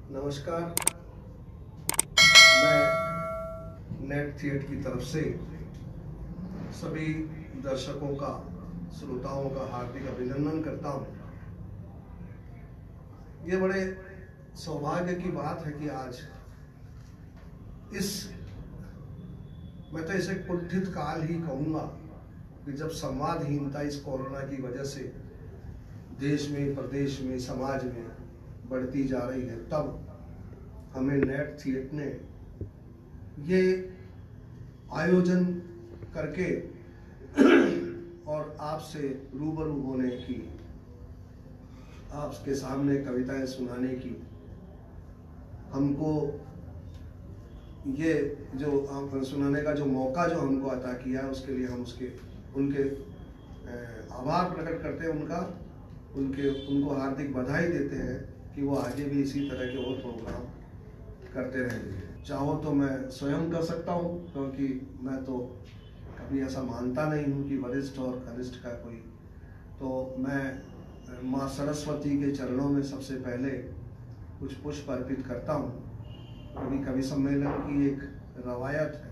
नमस्कार। मैं net theatre की तरफ से सभी दर्शकों का, श्रोताओं का हार्दिक अभिनंदन करता हूँ। ये बड़े सौभाग्य की बात है कि आज मैं तो इसे कुंठित काल ही कहूँगा कि जब संवादहीनता इस कोरोना की वजह से देश में, प्रदेश में, समाज में बढ़ती जा रही है, तब हमें नेट थिएटर ने ये आयोजन करके और आपसे रूबरू होने की, आपके सामने कविताएं सुनाने की, हमको ये जो सुनाने का जो मौका जो हमको अता किया है, उसके लिए हम उनके आभार प्रकट करते हैं, उनको हार्दिक बधाई देते हैं कि वो आगे भी इसी तरह के और प्रोग्राम करते रहेंगे। चाहो तो मैं स्वयं कर सकता हूँ, क्योंकि मैं तो कभी ऐसा मानता नहीं हूँ कि वरिष्ठ और कनिष्ठ का कोई, तो मैं माँ सरस्वती के चरणों में सबसे पहले कुछ पुष्प अर्पित करता हूँ। कवि सम्मेलन की एक रवायत है,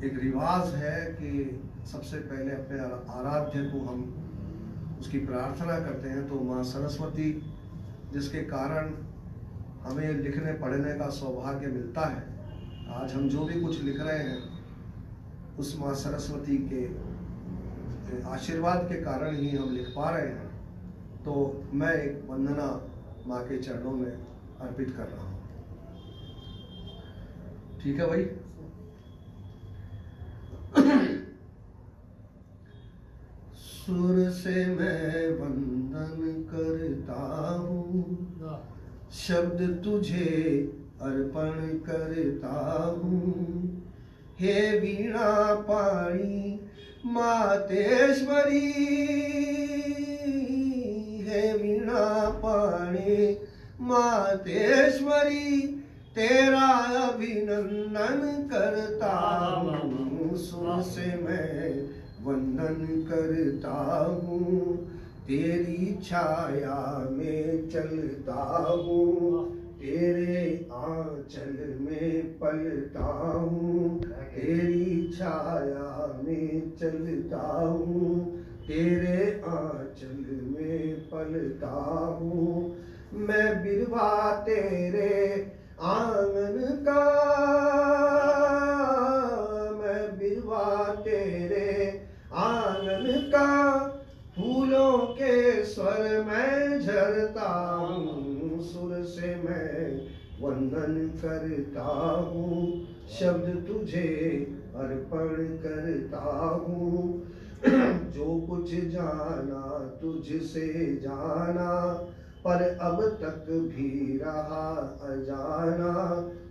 एक रिवाज है कि सबसे पहले अपने आराध्य को हम उसकी प्रार्थना करते हैं। तो माँ सरस्वती, जिसके कारण हमें लिखने पढ़ने का सौभाग्य मिलता है, आज हम जो भी कुछ लिख रहे हैं उस माँ सरस्वती के आशीर्वाद के कारण ही हम लिख पा रहे हैं। तो मैं एक वंदना माँ के चरणों में अर्पित कर रहा हूँ। ठीक है भाई। सुर से मैं वंदन करता हूँ, शब्द तुझे अर्पण करता हूँ। हे वीणा पाणी मातेश्वरी, हे वीणा पाणी मातेश्वरी, तेरा अभिनंदन करता हूँ। सुर से मैं वंदन करता हूँ, तेरी छाया में चलता हूँ, तेरे आंचल में पलता हूँ, तेरी छाया में चलता हूँ, तेरे आंचल में पलता हूँ। मैं बिरवा तेरे आंगन का, मैं बिरवा तेरे आंगन का, फूलों के स्वर में झरता हूँ। सुर से मैं वंदन करता हूँ, शब्द तुझे अर्पण करता हूँ। जो कुछ जाना तुझसे जाना, पर अब तक भी रहा अजाना।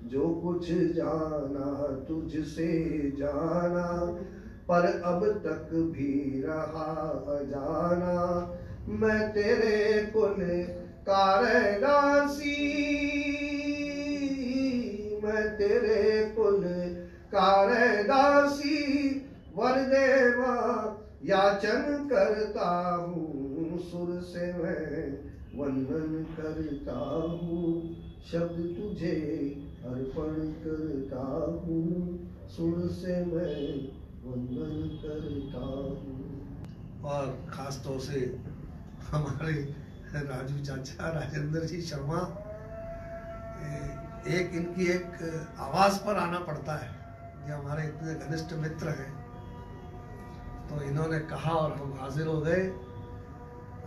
जो कुछ जाना तुझसे जाना, पर अब तक भी रहा अजाना। मैं तेरे कुल का रैदासी, मैं तेरे कुल का रैदासी, वर देवा याचन करता हूँ। सुर से मैं वंदन करता हूँ, शब्द तुझे अर्पण करता हूँ। सुर से मैं वंदन करता हूँ। और खास तौर से हमारे राजू चाचा, राजेंद्र जी शर्मा, इनकी एक आवाज पर आना पड़ता है। ये हमारे इतने घनिष्ठ मित्र हैं, तो इन्होंने कहा और हम हाजिर हो गए।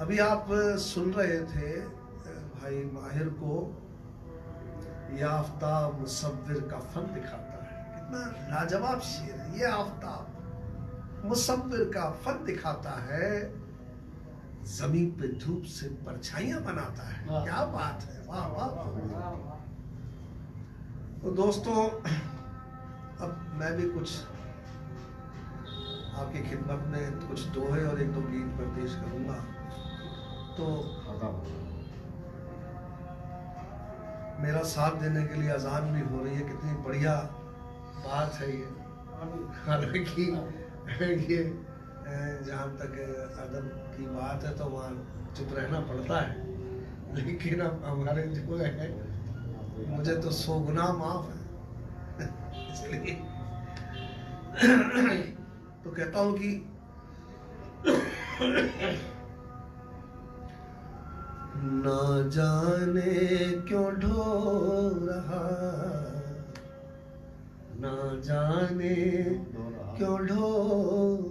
अभी आप सुन रहे थे भाई माहिर को, ये आफ्ताब मुसव्विर का फन दिखाता है। कितना लाजवाब शेर है। ये आफ्ताब मुसव्विर का फन दिखाता है, जमीन पे धूप से परछाइयां बनाता है। क्या बात है, वाह वाह। तो दोस्तों, अब मैं भी कुछ आपकी खिदमत में कुछ दोहे और एक दो गीत पर पेश करूंगा। तो मेरा साथ देने के लिए अजान भी हो रही है। कितनी बढ़िया बात है ये। हालांकि ये जहाँ तक अदब की बात है तो वहाँ चुप रहना पड़ता है, लेकिन अब हमारे जो है, मुझे तो 100 गुना माफ है। इसलिए तो कहता हूं कि ना जाने क्यों ढो रहा, ना जाने क्यों ढो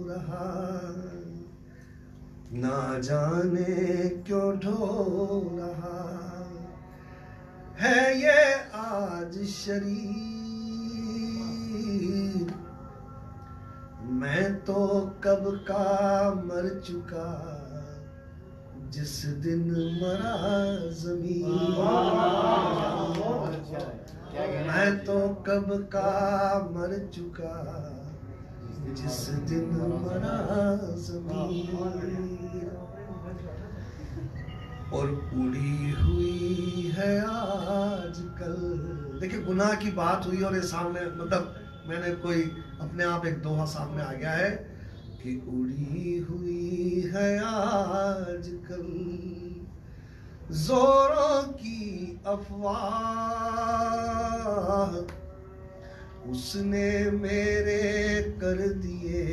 रहा, ना जाने क्यों ढो रहा है ये आज शरीर। मैं तो कब का मर चुका जिस दिन मरा ज़मीन। मैं तो कब का मर चुका जिस दिन मरा ज़मीन। और उड़ी हुई है आजकल। देखिए गुनाह की बात हुई और ये सामने, मतलब मैंने कोई अपने आप एक दोहा सामने आ गया है कि उड़ी हुई है आजकल जोरों की अफवाह, उसने मेरे कर दिए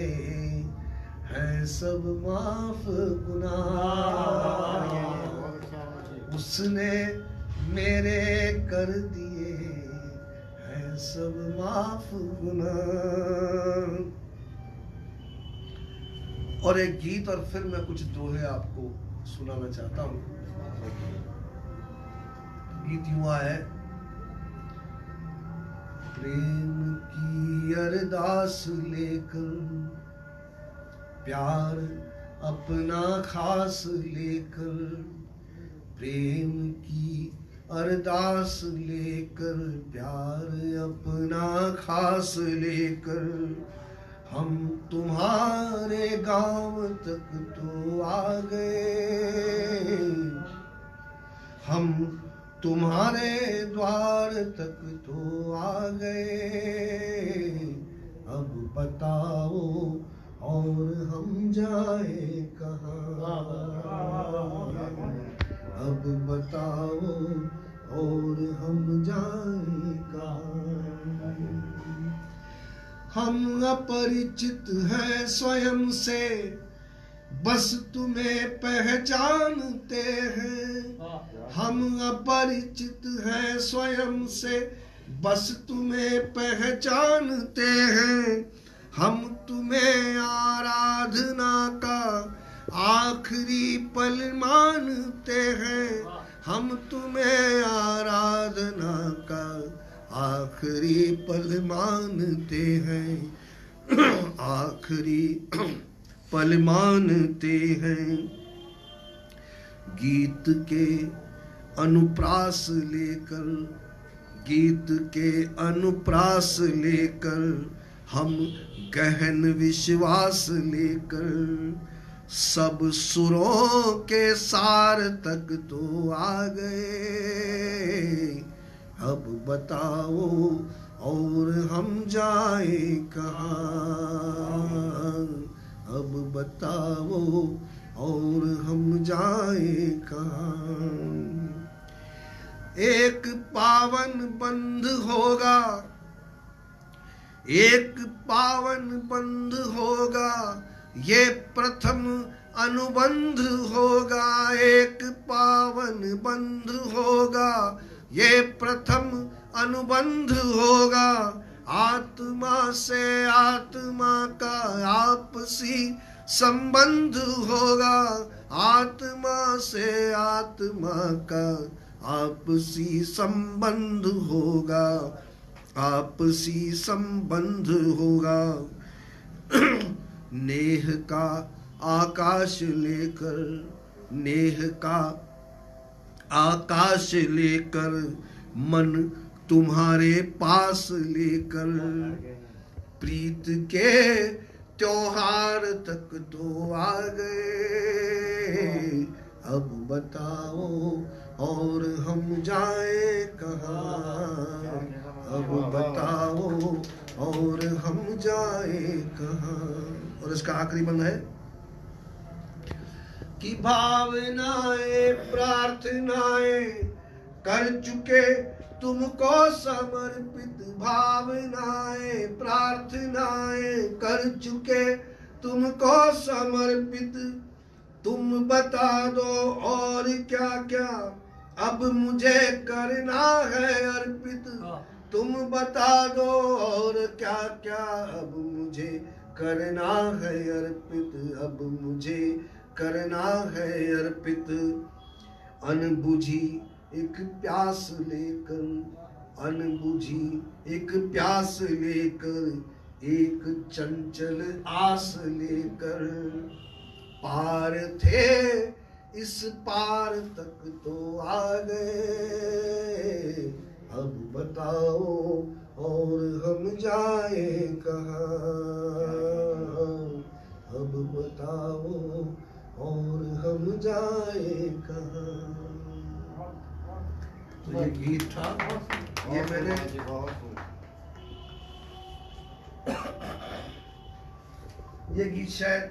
हैं सब माफ गुनाह। उसने मेरे कर दिए हैं सब माफ गुनाह। और एक गीत और फिर मैं कुछ दोहे आपको सुनाना चाहता हूं। गीत युवा है, प्रेम की अरदास लेकर, प्यार अपना खास लेकर, प्रेम की अरदास लेकर, प्यार अपना खास लेकर, हम तुम्हारे गांव तक तो आ गए, हम तुम्हारे द्वार तक तो आ गए। अब बताओ और हम जाए कहाँ, अब बताओ और हम जाए कहाँ। हम अपरिचित हैं स्वयं से, बस तुम्हें पहचानते हैं। हम अपरिचित हैं स्वयं से, बस तुम्हें पहचानते हैं। हम तुम्हें आराधना का आखिरी पल मानते हैं। हम तुम्हें आराधना का आखिरी पल मानते हैं, आखिरी पल मानते हैं। गीत के अनुप्रास लेकर, गीत के अनुप्रास लेकर, हम गहन विश्वास लेकर, सब सुरों के सार तक तो आ गए। अब बताओ और हम जाए कहाँ, अब बताओ और हम जाए कहाँ। एक पावन बंध होगा, एक पावन बंध होगा, ये प्रथम अनुबंध होगा। एक पावन बंध होगा, ये प्रथम अनुबंध होगा। आत्मा से आत्मा का आपसी संबंध होगा, आत्मा से आत्मा का आपसी संबंध होगा, आपसी संबंध होगा। नेह का आकाश लेकर, नेह का आकाश लेकर, मन तुम्हारे पास लेकर, प्रीत के त्योहार तक तो आ गए। अब बताओ और हम जाए कहाँ, अब बताओ और हम जाए कहाँ। और इसका आखिरी बंद है की भावनाएं प्रार्थनाएं कर चुके तुमको समर्पित, भावनाएं प्रार्थनाएं कर चुके तुमको समर्पित। तुम बता दो और क्या क्या अब मुझे करना है अर्पित। तुम बता दो और क्या क्या अब मुझे करना है अर्पित, अब मुझे करना है अर्पित। अनबुझी एक प्यास लेकर, अनबुझी एक प्यास लेकर, एक चंचल आस लेकर, पार थे इस पार तक तो आ गए। अब बताओ और हम जाए कहाँ, अब बताओ और हम जाए कहाँ। तो ये गीत था, ये मैंने ये गीत शायद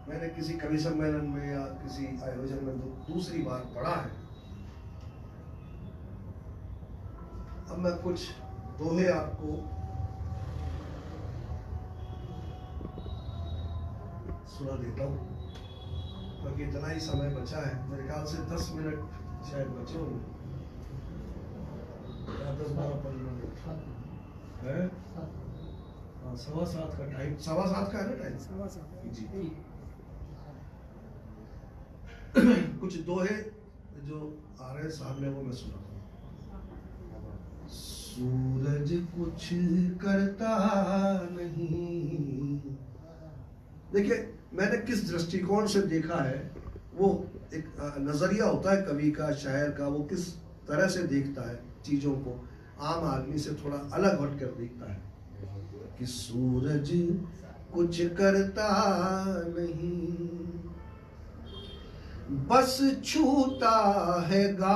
मैंने किसी कवि सम्मेलन में या किसी आयोजन में दूसरी बार पढ़ा है। अब मैं कुछ दोहे आपको सुना देता हूँ, क्योंकि इतना ही समय बचा है। मेरे ख्याल से 10 मिनट शायद बचे होंगे, 10-12 मिनट है। 7:15 का टाइम, 7:15 का है ना टाइम? 7:15 जी। कुछ दोहे जो आ रहे हैं सामने वो मैं सुनाता हूँ। सूरज कुछ करता नहीं। देखिए मैंने किस दृष्टिकोण से देखा है, वो एक नजरिया होता है कवि का, शायर का, वो किस तरह से देखता है चीजों को, आम आदमी से थोड़ा अलग हटकर देखता है। कि सूरज कुछ करता नहीं, बस छूता है गाल,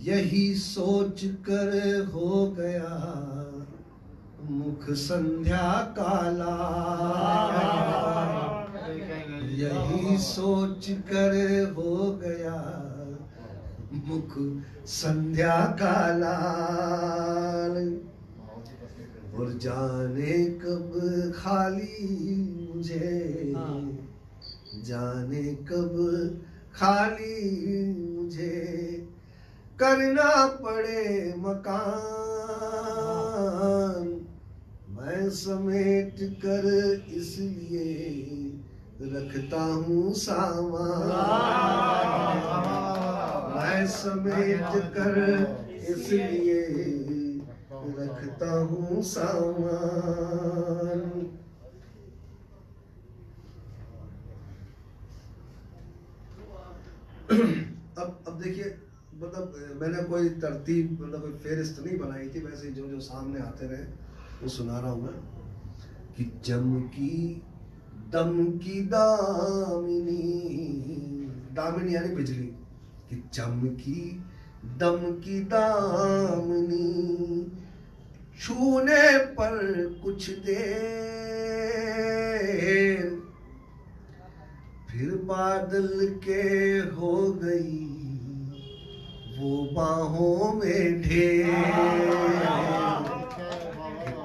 यही सोच कर हो गया मुख संध्या काला, यही सोच कर हो गया मुख संध्या काला। और जाने कब खाली मुझे, जाने कब खाली मुझे करना पड़े मकान, मैं समेट कर इसलिए रखता हूँ सामान, मैं समेट कर इसलिए रखता हूँ सामान। अब देखिए, मतलब मैंने कोई तरतीब, मतलब कोई फेरिस्त नहीं बनाई थी, वैसे जो जो सामने आते रहे वो सुना रहा हूँ मैं। कि चमकी दम की दामिनी, दामिनी यानी बिजली, कि चमकी दम की दामिनी, छूने पर कुछ देर फिर बादल के हो गई वो बाहों में ढेर।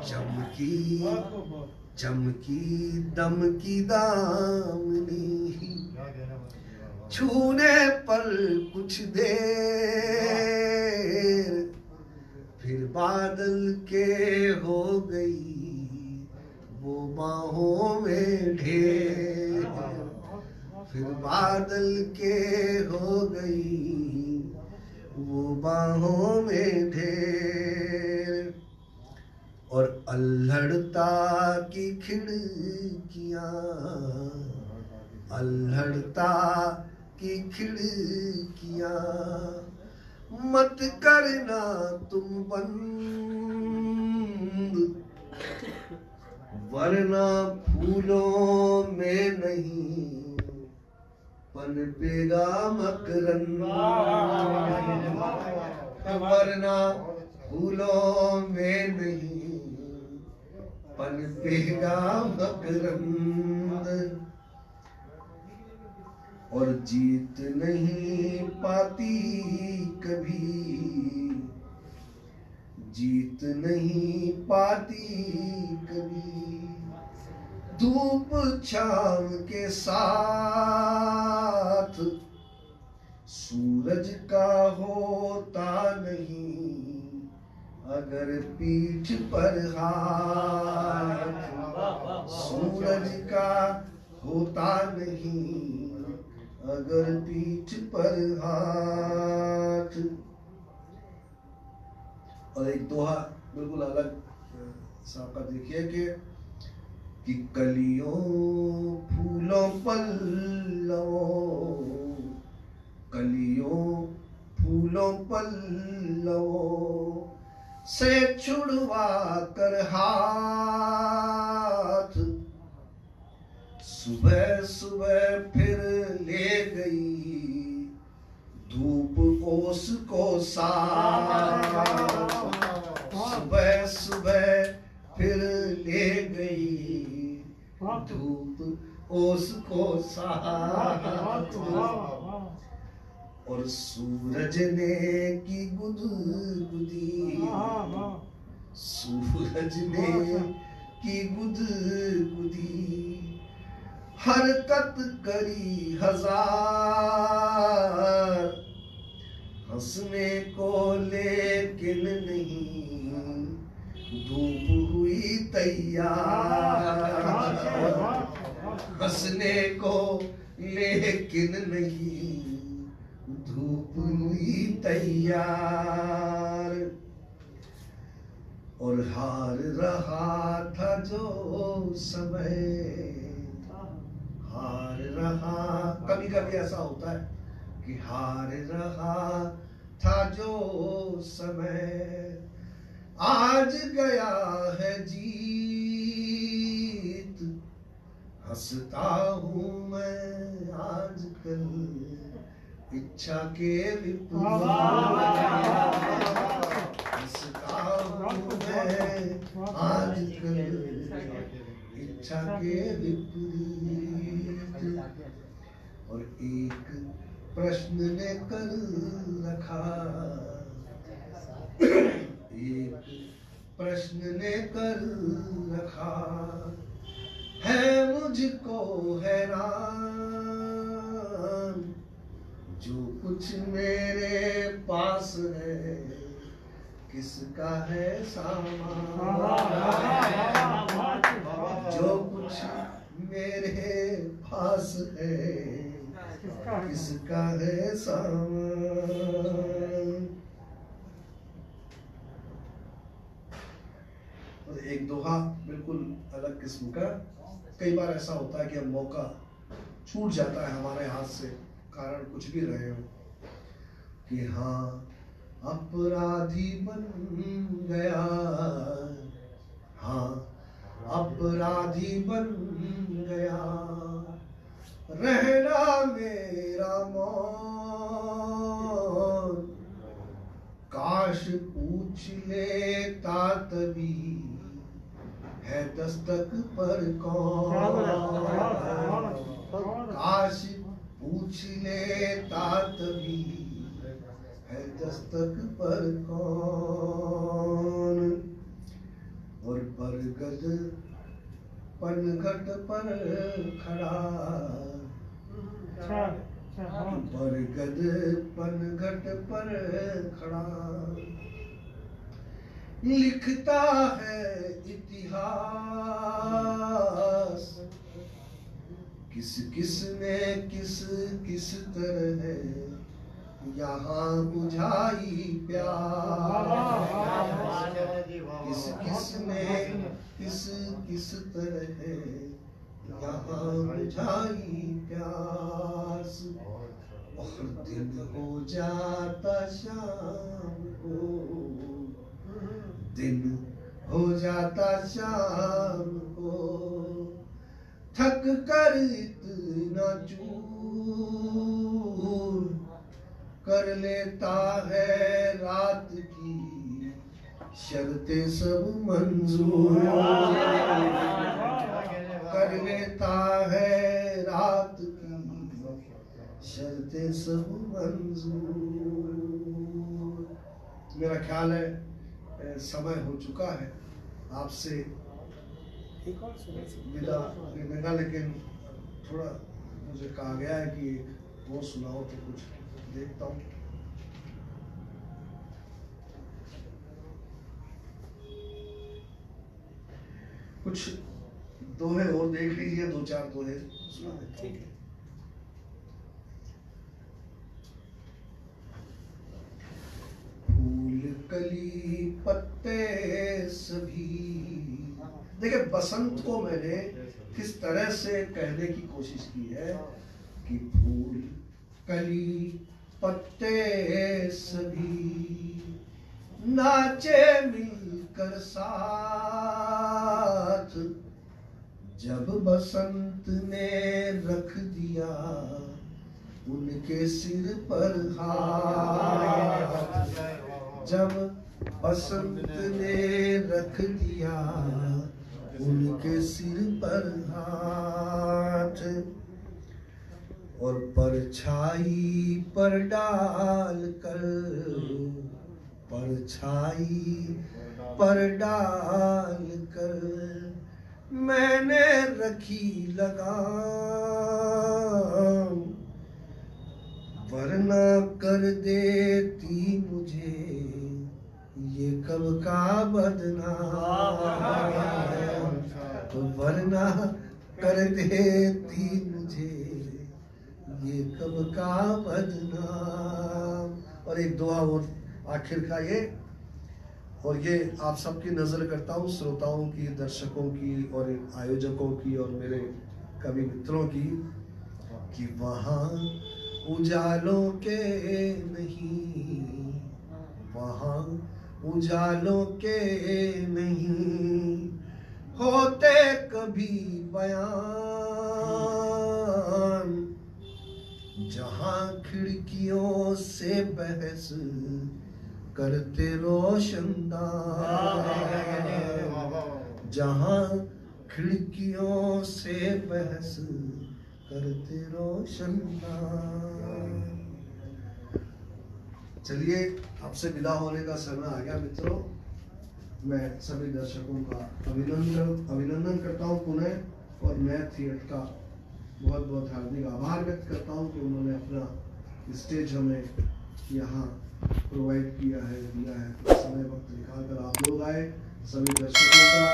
चमकी चमकी दम की दामिनी, छूने पर कुछ देर फिर बादल के हो गई वो बाहों में ढेर, फिर बादल के हो गई वो बाहों में ढेर। और अल्हड़ता की खिड़कियां, अल्हड़ता की खिड़कियां मत करना तुम बंद, वरना फूलों में नहीं पनपेगा मकरंद, वरना फूलों में नहीं पनपेगा मकरंद और जीत नहीं पाती कभी, जीत नहीं पाती कभी। धूप छांव के साथ सूरज का होता नहीं अगर पीठ पर हाथ, सूरज का होता नहीं अगर पीठ पर हाथ। और एक दोहा बिल्कुल अलग सा का देखिए कि कलियों फूलों पल्लवों, कलियों फूलों पल्लवों से छुड़वा कर हाथ, सुबह सुबह फिर ले गई धूप ओस को साथ, सुबह सुबह फिर ले गई धूप ओस को साथ। और सूरज ने की गुदगुदी, सूरज ने की गुदगुदी हरकत करी हजार, हंसने को लेकिन नहीं धूप हुई तैयार, हंसने को लेकिन नहीं धूप हुई तैयार। और हार रहा था जो समय, हार रहा, कभी कभी ऐसा होता है कि हार रहा था जो समय आज गया है जीत, हंसता हूँ मैं आजकल इच्छा के विपरीत, हंसता हूँ मैं आजकल इच्छा के विपरीत। और एक प्रश्न लेकर रखा, एक प्रश्न लेकर रखा है मुझको हैरान, जो कुछ मेरे पास है किसका है सामान, जो कुछ मेरे पास है किसका है सामान। एक दोहा बिल्कुल अलग किस्म का। कई बार ऐसा होता है कि अब मौका छूट जाता है हमारे हाथ से, कारण कुछ भी रहे हो, कि हाँ अपराधी बन गया, हाँ अपराधी बन गया, रहना मेरा मौन, काश पूछ लेता तभी है दस्तक पर कौन, काश पूछ लेता तभी है दस्तक पर कौन। और बरगद पनघट पर खड़ा, बरगद पनघट पर खड़ा लिखता है इतिहास, किस किस ने किस किस तरह यहाँ बुझाई प्यास, किस किस ने किस किस तरह यहाँ बुझाई प्यास। और दिन हो जाता शाम को, दिन हो जाता शाम को, थक कर इतना चूर कर लेता है रात की शर्तें सब मंजूर कर लेता है रात की, शर्तें सब मंजूर। मेरा ख्याल है समय हो चुका है आपसे विदा लेने का, लेकिन थोड़ा मुझे कहा गया है कि वो सुनाओ तो कुछ देखता हूँ। कुछ दोहे और देख लीजिए, 2-4 दोहे सुना देता हूँ। फूल कली पत्ते सभी, देखिए बसंत को मैंने किस तरह से कहने की कोशिश की है कि फूल कली पत्ते सभी नाचे मिलकर साथ, जब बसंत ने रख दिया उनके सिर पर हाथ, जब बसंत ने रख दिया उनके सिर पर हाथ, और परछाई पर डाल कर, परछाई पर डाल कर मैंने रखी लगाम, वरना कर देती मुझे ये कब का बदनाम, वरना कर देती मुझे ये कब का बदनाम। और एक दुआ और आखिर का ये, और ये आप सबकी नजर करता हूँ, श्रोताओं की, दर्शकों की और आयोजकों की और मेरे कवि मित्रों की, कि वहाँ उजालों के नहीं, वहाँ उजालों के नहीं होते कभी बयान, जहाँ खिड़कियों से बहस करते रोशनदान, जहाँ खिड़कियों से बहस करते रोशनदान। चलिए आपसे विदा होने का समय आ गया मित्रों। मैं सभी दर्शकों का अभिनंदन करता हूँ पुनः, और मैं थिएटर का बहुत बहुत हार्दिक आभार व्यक्त करता हूँ कि उन्होंने अपना स्टेज हमें यहाँ प्रोवाइड किया है, दिया है। समय वक्त निकाल कर आप लोग आए, सभी दर्शकों का